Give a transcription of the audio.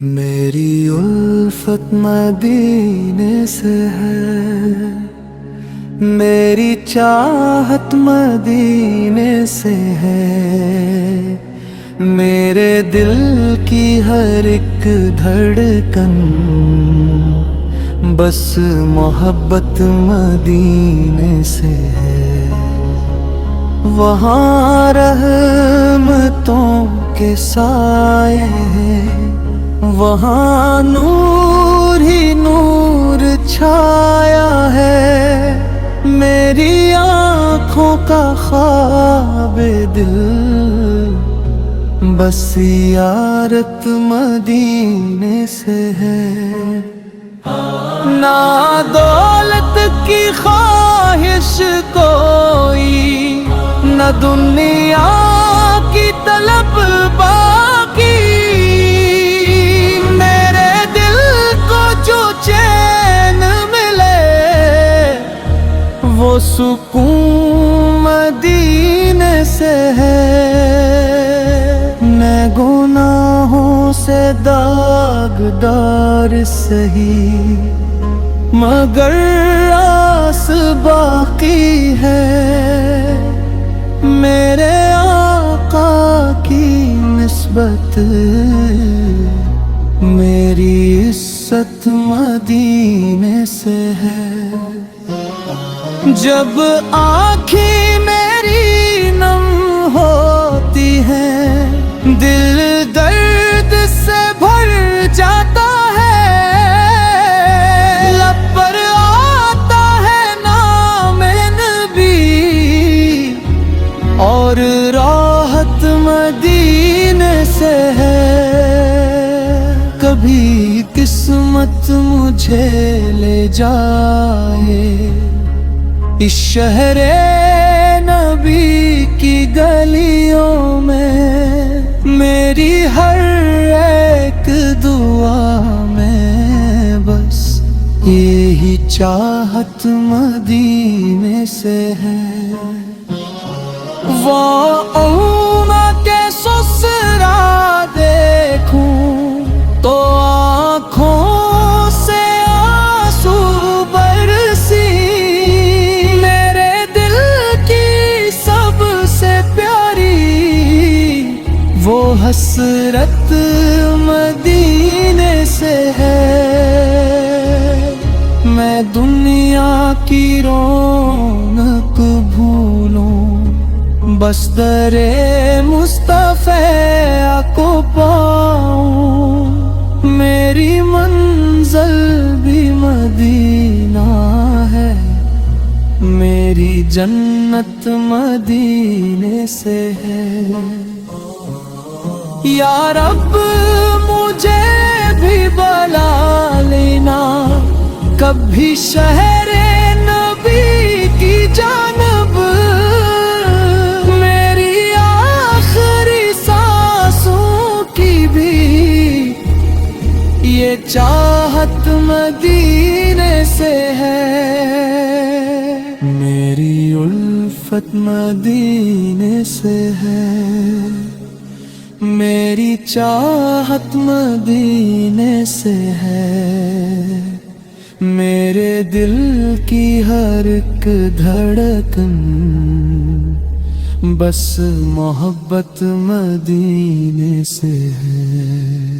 میری الفت مدینے سے ہے، میری چاہت مدینے سے ہے، میرے دل کی ہر ایک دھڑکن بس محبت مدینے سے ہے۔ وہاں رحمتوں کے سائے ہیں، وہاں نور ہی نور چھایا ہے، میری آنکھوں کا خواب دل بس زیارت مدینے سے ہے۔ نہ دولت کی خواہش کوئی، نہ دنیا کی طلب باقی، میرے دل کو جو چین ملے وہ سکون مدینے سے ہے۔ میں گناہوں سے داغدار سہی، مگر آس باقی ہے، میرے آقا کی نسبت میری عزت مدینے سے ہے۔ جب آنکھیں میری نم ہوتی ہیں، دل درد سے بھر جاتا ہے، لب پر آتا ہے نام نبی اور راحت مدینے سے ہے۔ کبھی قسمت مجھے لے جائے اس شہر نبی کی گلیوں میں، میری ہر ایک دعا میں بس یہی چاہت مدینے سے ہے۔ وہ کے سسرا دیکھوں تو آنکھوں سے آنسو برسی، میرے دل کی سب سے پیاری وہ حسرت مدینے سے ہے۔ میں دنیا کی رونق بھولوں، بس در مصطفیٰ کو پاؤں، میری منزل بھی مدینہ ہے، میری جنت مدینے سے ہے۔ یا رب مجھے بھی بلا لینا کبھی شہر نبی کی جانب، میری آخری سانسوں کی بھی یہ چاہت مدینے سے ہے۔ میری الفت مدینے سے ہے، میری چاہت مدینے سے ہے، میرے دل کی ہر ایک دھڑکن بس محبت مدینے سے ہے۔